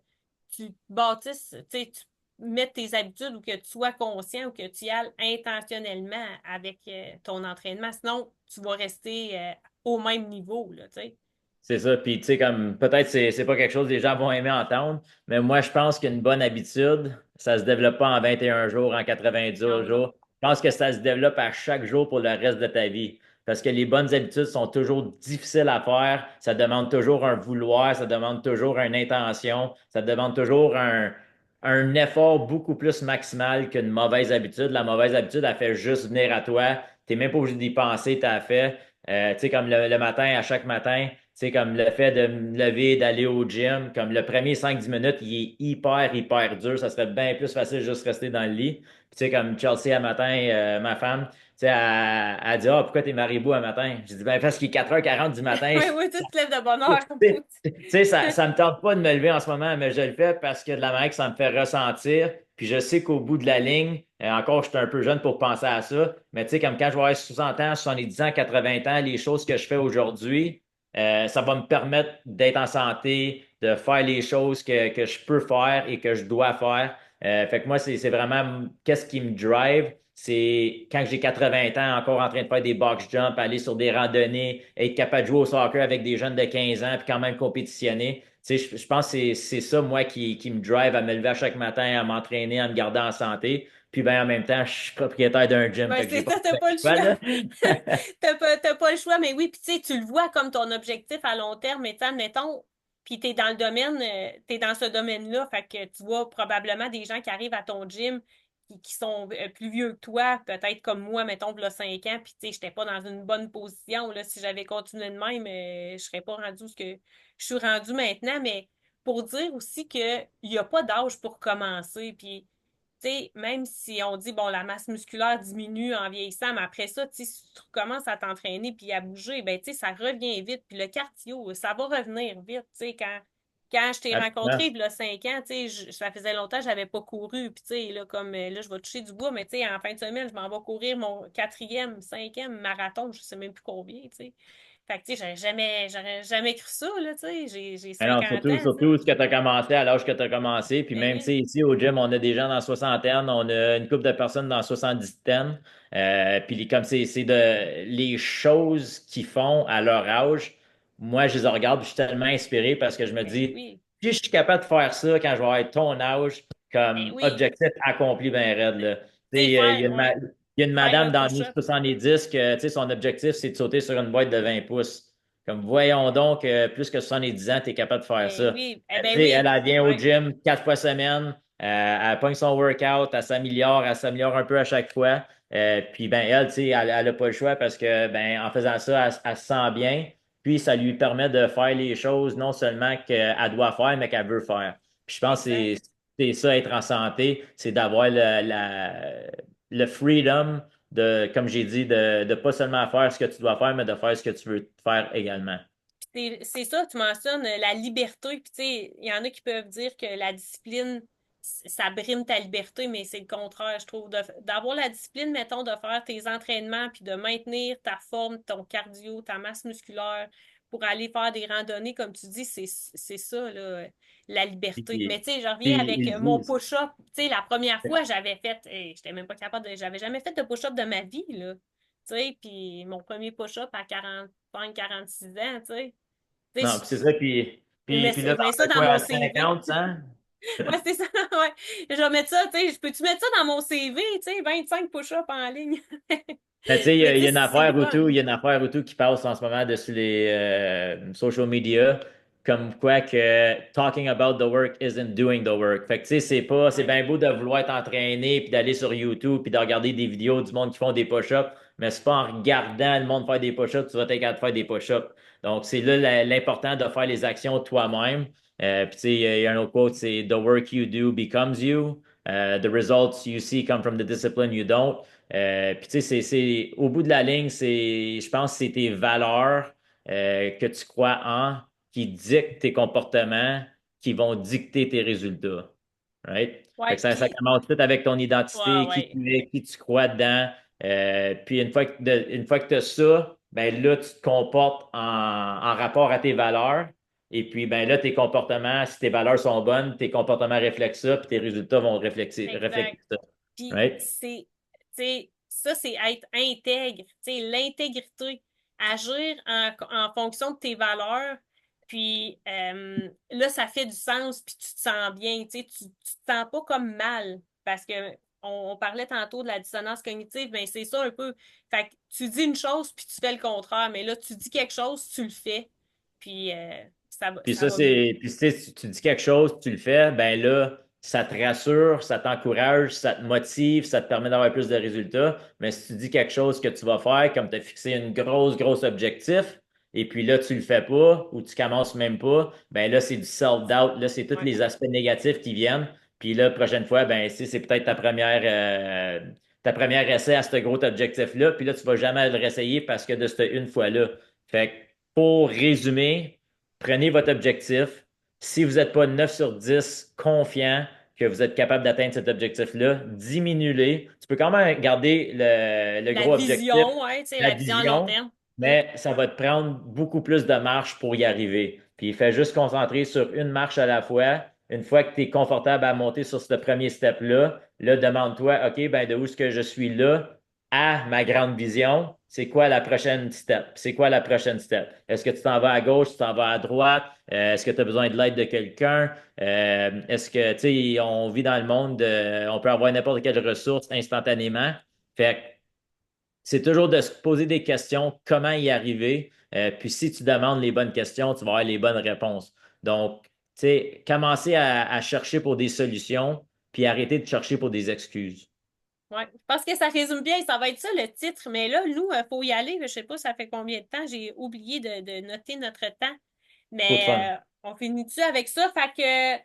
tu bâtisses, tu sais, tu mettre tes habitudes ou que tu sois conscient ou que tu y ailles intentionnellement avec ton entraînement. Sinon, tu vas rester au même niveau, là, tu sais. c'est ça. Puis, tu sais, comme peut-être c'est pas quelque chose que les gens vont aimer entendre, mais moi, je pense qu'une bonne habitude, ça se développe pas en 21 jours, en 90 Non, non. jours. Je pense que ça se développe à chaque jour pour le reste de ta vie. Parce que les bonnes habitudes sont toujours difficiles à faire. Ça demande toujours un vouloir, ça demande toujours une intention, ça demande toujours un effort beaucoup plus maximal qu'une mauvaise habitude. La mauvaise habitude, elle fait juste venir à toi. Tu n'es même pas obligé d'y penser, tu as fait. Tu sais, comme le matin, à chaque matin, c'est comme le fait de me lever, d'aller au gym, comme le premier 5-10 minutes, il est hyper dur. Ça serait bien plus facile de juste rester dans le lit. Puis, tu sais, comme Chelsea à matin, ma femme, tu sais, elle dit, ah, pourquoi t'es maribou à matin? J'ai dit, ben, parce qu'il est 4h40 du matin. Oui, oui, tu te lèves de bonne heure. Tu sais, ça me tente pas de me lever en ce moment, mais je le fais parce que de la manière que ça me fait ressentir. Puis je sais qu'au bout de la ligne, encore, je suis un peu jeune pour penser à ça, mais tu sais, comme quand je vais avoir 60 ans, 70 ans, 80 ans, les choses que je fais aujourd'hui, ça va me permettre d'être en santé, de faire les choses que je peux faire et que je dois faire. Fait que moi, c'est vraiment qu'est-ce qui me drive. C'est quand j'ai 80 ans, encore en train de faire des box jumps, aller sur des randonnées, être capable de jouer au soccer avec des jeunes de 15 ans, puis quand même compétitionner. Tu sais, je pense que c'est ça, moi, qui me drive à me lever à chaque matin, à m'entraîner, à me garder en santé. Puis ben, en même temps, je suis propriétaire d'un gym, Ben, fait que j'ai c'est pas ça, t'as de pas le choix, choix. là. T'as pas le choix, mais oui, puis tu sais, tu le vois comme ton objectif à long terme, mais admettons, puis t'es dans le domaine, t'es dans ce domaine-là, fait que tu vois probablement des gens qui arrivent à ton gym qui sont plus vieux que toi, peut-être comme moi, mettons, là 5 ans, puis tu sais, j'étais pas dans une bonne position, là, si j'avais continué de même, je serais pas rendue ce que je suis rendue maintenant, mais pour dire aussi qu'il n'y a pas d'âge pour commencer, puis tu sais, même si on dit, bon, la masse musculaire diminue en vieillissant, mais après ça, tu sais, si tu recommences à t'entraîner puis à bouger, ben, tu sais, ça revient vite. Puis le cardio, ça va revenir vite. Tu sais, quand je t'ai rencontré, Absolument. il y a 5 ans, tu sais, ça faisait longtemps que j'avais pas couru. Puis, tu sais, là, comme là, je vais toucher du bois, mais tu sais, en fin de semaine, je m'en vais courir mon quatrième, cinquième marathon, je sais même plus combien, tu sais. Fait que, tu sais, j'aurais jamais cru ça, là, tu sais. J'ai Mais non, 50 surtout, ans, tu sais. surtout ce que tu as commencé à l'âge que tu as commencé. Puis Ben même, tu sais, oui, ici au gym, on a des gens dans la soixantaine, on a une couple de personnes dans la 70. Puis comme c'est les choses qu'ils font à leur âge, moi, je les regarde, puis je suis tellement inspiré parce que je me ben dis, oui, si je suis capable de faire ça quand je vais être ton âge, ben comme oui. objectif accompli, ben raide, là. Tu sais, Tu sais, ouais, il y a une faire madame un dans les push-up. 70 que, tu sais, son objectif, c'est de sauter sur une boîte de 20 pouces. Comme voyons donc, plus que 70 ans, tu es capable de faire Ben ça. oui, Tu ben sais, elle, oui, elle vient au ouais, gym 4 fois semaine, elle pogne son workout, elle s'améliore un peu à chaque fois. Puis ben elle, tu sais, elle n'a pas le choix parce que ben en faisant ça, elle se sent bien. Puis ça lui permet de faire les choses non seulement qu'elle doit faire, mais qu'elle veut faire. Puis je pense que exact. c'est ça, être en santé, c'est d'avoir le freedom de, comme j'ai dit, de pas seulement faire ce que tu dois faire, mais de faire ce que tu veux faire également. C'est ça, tu mentionnes la liberté. Puis, tu sais, il y en a qui peuvent dire que la discipline, ça brime ta liberté, mais c'est le contraire, je trouve. D'avoir la discipline, mettons, de faire tes entraînements, puis de maintenir ta forme, ton cardio, ta masse musculaire pour aller faire des randonnées, comme tu dis, c'est ça, là, la liberté. Mais, Puis, tu sais, je reviens puis avec ils mon disent, push-up. Tu sais, la première fois, j'avais fait, j'étais même pas capable j'avais jamais fait de push-up de ma vie, là. Tu sais, puis mon premier push-up à 45, 46 ans, tu sais. Tu non, sais, puis c'est ça, puis là, je mets t'en ça fais dans quoi, mon à CV. 50, 100? Ouais, c'est ça, ouais. Je vais mettre ça, tu sais, peux-tu mettre ça dans mon CV, tu sais, 25 push-ups en ligne? Mais tu sais, Mais il tu y a sais, une c'est le affaire ou tout, fun. il y a une affaire ou tout qui passe en ce moment dessus les social media, comme quoi que talking about the work isn't doing the work. Fait que tu sais, c'est Ouais, bien beau de vouloir t'entraîner puis d'aller sur YouTube puis de regarder des vidéos du monde qui font des push-ups, mais c'est pas en regardant le monde faire des push-ups que tu vas être capable de faire des push-ups. Donc c'est là l'important de faire les actions toi-même. Puis tu sais, il y a un autre quote, c'est The work you do becomes you. The results you see come from the discipline you don't. Puis tu sais, au bout de la ligne, je pense que c'est tes valeurs que tu crois en qui dictent tes comportements, qui vont dicter tes résultats. Right? Fait que ouais, ça puis, commence tout avec ton ouais, identité, qui ouais. tu es, qui tu crois dedans. Puis une fois que tu as ça, ben là, tu te comportes en rapport à tes valeurs. Et puis, ben là, tes comportements, si tes valeurs sont bonnes, tes comportements reflètent ça, puis tes résultats vont refléter Exact. ça. Puis Right? tu sais, ça, c'est être intègre, tu sais, l'intégrité. Agir en fonction de tes valeurs. Puis là, ça fait du sens, puis tu te sens bien, tu sais, tu te sens pas comme mal. Parce que on parlait tantôt de la dissonance cognitive, mais c'est ça un peu. Fait que tu dis une chose, puis tu fais le contraire. Mais là, tu dis quelque chose, tu le fais. Puis Puis ça ça, va mieux. puis tu sais, si tu dis quelque chose, tu le fais, ben là, ça te rassure, ça t'encourage, ça te motive, ça te permet d'avoir plus de résultats. Mais si tu dis quelque chose que tu vas faire, comme tu as fixé une grosse objectif, et puis là, tu le fais pas, ou tu commences même pas, ben là, c'est du self-doubt, là, c'est tous Ouais. les aspects négatifs qui viennent. Puis là, prochaine fois, ben, si c'est peut-être ta première essai à ce gros objectif-là, puis là, tu vas jamais le réessayer parce que de cette une fois-là. Fait que, pour résumer, prenez votre objectif. Si vous n'êtes pas 9 sur 10 confiant que vous êtes capable d'atteindre cet objectif-là, diminue-les. Tu peux quand même garder le La gros objectif, vision, ouais, tu sais, la la vision à long vision, terme. Mm. mais ça va te prendre beaucoup plus de marche pour y arriver. Puis fais juste concentrer sur une marche à la fois. Une fois que tu es confortable à monter sur ce premier step-là, là, demande-toi, OK, ben de où est-ce que je suis là à ma grande vision? C'est quoi la prochaine step? C'est quoi la prochaine step? Est-ce que tu t'en vas à gauche, tu t'en vas à droite? Est-ce que tu as besoin de l'aide de quelqu'un? Est-ce que, tu sais, on vit dans le monde, on peut avoir n'importe quelle ressource instantanément. Fait que c'est toujours de se poser des questions, comment y arriver. Puis si tu demandes les bonnes questions, tu vas avoir les bonnes réponses. Donc, tu sais, commencer à chercher pour des solutions, puis arrêter de chercher pour des excuses. Ouais, parce que ça résume bien, ça va être ça le titre, mais là, nous, il faut y aller. Je sais pas, ça fait combien de temps, j'ai oublié de noter notre temps, Trop de fun. mais on finit-tu avec ça? Fait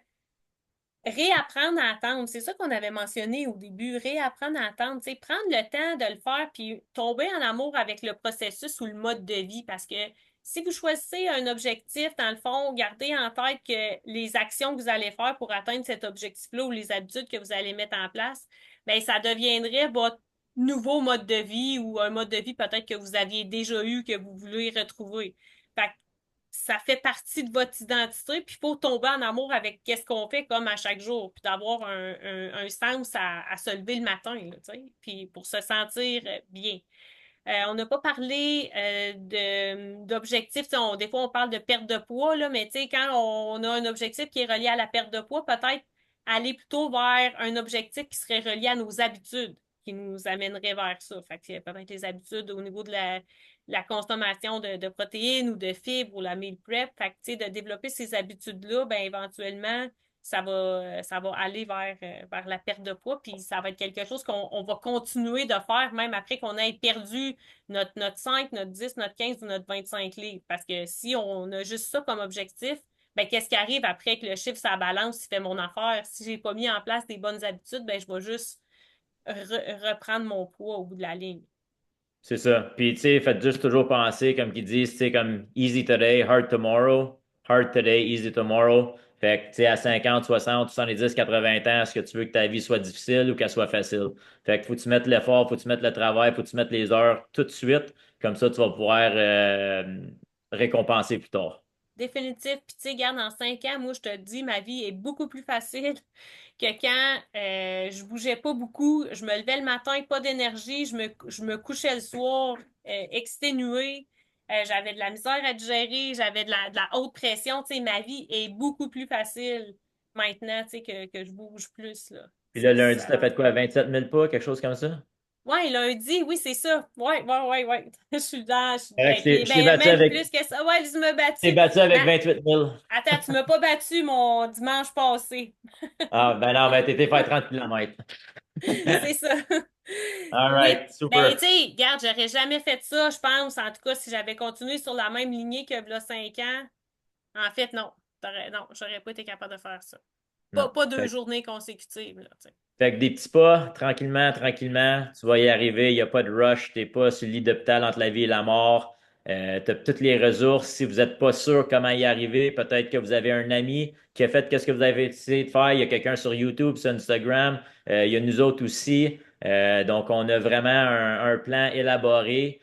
que réapprendre à attendre, c'est ça qu'on avait mentionné au début, réapprendre à attendre, tu sais, prendre le temps de le faire, puis tomber en amour avec le processus ou le mode de vie, parce que si vous choisissez un objectif, dans le fond, gardez en tête que les actions que vous allez faire pour atteindre cet objectif-là ou les habitudes que vous allez mettre en place, bien, ça deviendrait votre nouveau mode de vie ou un mode de vie peut-être que vous aviez déjà eu, que vous voulez retrouver. Fait que ça fait partie de votre identité, puis il faut tomber en amour avec qu'est-ce qu'on fait comme à chaque jour, puis d'avoir un sens à se lever le matin, là, tu sais, puis pour se sentir bien. On n'a pas parlé d'objectifs. Des fois, on parle de perte de poids, là, mais tu sais, quand on a un objectif qui est relié à la perte de poids, peut-être aller plutôt vers un objectif qui serait relié à nos habitudes, qui nous amènerait vers ça. Fait que peut-être les habitudes au niveau de la consommation de protéines ou de fibres ou la meal prep. Fait que, tu sais, de développer ces habitudes-là, ben éventuellement, ça va aller vers la perte de poids, puis ça va être quelque chose qu'on va continuer de faire même après qu'on ait perdu notre 5, notre 10, notre 15 ou notre 25 livres. Parce que si on a juste ça comme objectif, ben, qu'est-ce qui arrive après que le chiffre, ça balance, il fait mon affaire. Si j'ai pas mis en place des bonnes habitudes, ben, je vais juste reprendre mon poids au bout de la ligne. C'est ça. Puis, tu sais, faites juste toujours penser, comme qu'ils disent, tu sais, comme easy today, hard tomorrow. Hard today, easy tomorrow. Fait que, tu sais, à 50, 60, 70, 80 ans, est-ce que tu veux que ta vie soit difficile ou qu'elle soit facile? Fait que faut que tu mettes l'effort, faut que tu mettes le travail, faut que tu mettes les heures tout de suite. Comme ça, tu vas pouvoir récompenser plus tard. Définitif. Puis, tu sais, garde, dans 5 ans, moi, je te dis, ma vie est beaucoup plus facile que quand je bougeais pas beaucoup. Je me levais le matin, pas d'énergie. Je me couchais le soir, exténuée. J'avais de la misère à digérer. J'avais de la haute pression. Tu sais, ma vie est beaucoup plus facile maintenant, tu sais, que je bouge plus, là. Puis là, lundi, t'as Ça. fait quoi? 27 000 pas, quelque chose comme ça? Ouais, lundi, oui, c'est ça. Ouais, ouais, ouais, ouais. Je suis dans. Fait que Ben, je t'ai ben, battu même avec, plus que ça. Ouais, je me je t'ai battu. battu Mais avec 28 000. attends, tu m'as pas battu mon dimanche passé. Ah, ben non, ben t'étais fait 30 kilomètres. C'est ça. All Oui, right, ben tu super. sais, regarde, j'aurais jamais fait ça, je pense. En tout cas, si j'avais continué sur la même lignée que là 5 ans. En fait, non. Non, j'aurais pas été capable de faire ça. Pas, Non. pas 2 journées consécutives, là, tu sais. Fait que des petits pas, tranquillement, tranquillement, tu vas y arriver, il n'y a pas de rush, t'es pas sur le lit d'hôpital entre la vie et la mort. Tu as toutes les ressources. Si vous n'êtes pas sûr comment y arriver, peut-être que vous avez un ami qui a fait qu'est-ce que vous avez essayé de faire. Il y a quelqu'un sur YouTube, sur Instagram. Il y a nous autres aussi. Donc, on a vraiment un plan élaboré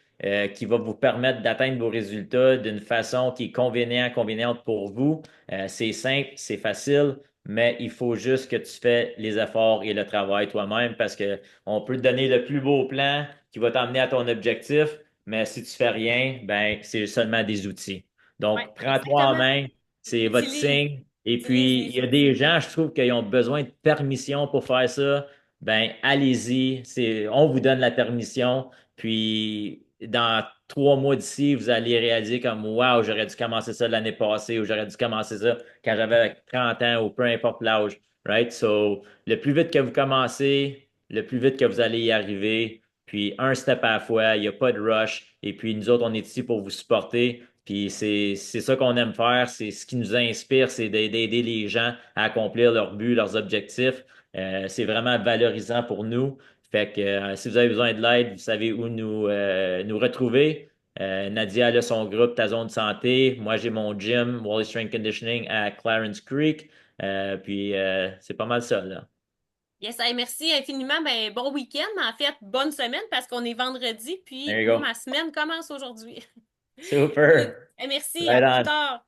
qui va vous permettre d'atteindre vos résultats d'une façon qui est conveniente pour vous. C'est simple, c'est facile mais il faut juste que tu fais les efforts et le travail toi-même parce que on peut te donner le plus beau plan qui va t'emmener à ton objectif, mais si tu fais rien, ben c'est seulement des outils. Ouais, Donc, prends-toi en exactement. main, c'est votre Utilise, signe. Et utilise puis, il les y a des outils. gens, je trouve, qui ont besoin de permission pour faire ça. Ben, allez-y. On vous donne la permission. Puis, dans 3 mois d'ici, vous allez réaliser comme, wow, j'aurais dû commencer ça l'année passée ou j'aurais dû commencer ça quand j'avais 30 ans ou peu importe l'âge, right? So, le plus vite que vous commencez, le plus vite que vous allez y arriver. Puis, un step à la fois, il n'y a pas de rush. Et puis, nous autres, on est ici pour vous supporter. Puis, c'est ça qu'on aime faire. C'est ce qui nous inspire, c'est d'aider les gens à accomplir leurs buts, leurs objectifs. C'est vraiment valorisant pour nous. Fait que si vous avez besoin de l'aide, vous savez où nous retrouver. Nadia elle a son groupe Ta Zone de Santé. Moi, j'ai mon gym, Wally Strength Conditioning à Clarence Creek. Puis, c'est pas mal ça, là. Yes, hey, merci infiniment. Ben, bon week-end, mais en fait, bonne semaine parce qu'on est vendredi, puis There you moi, go. ma semaine commence aujourd'hui. Good. Super. Hey, merci, à Right plus on. tard.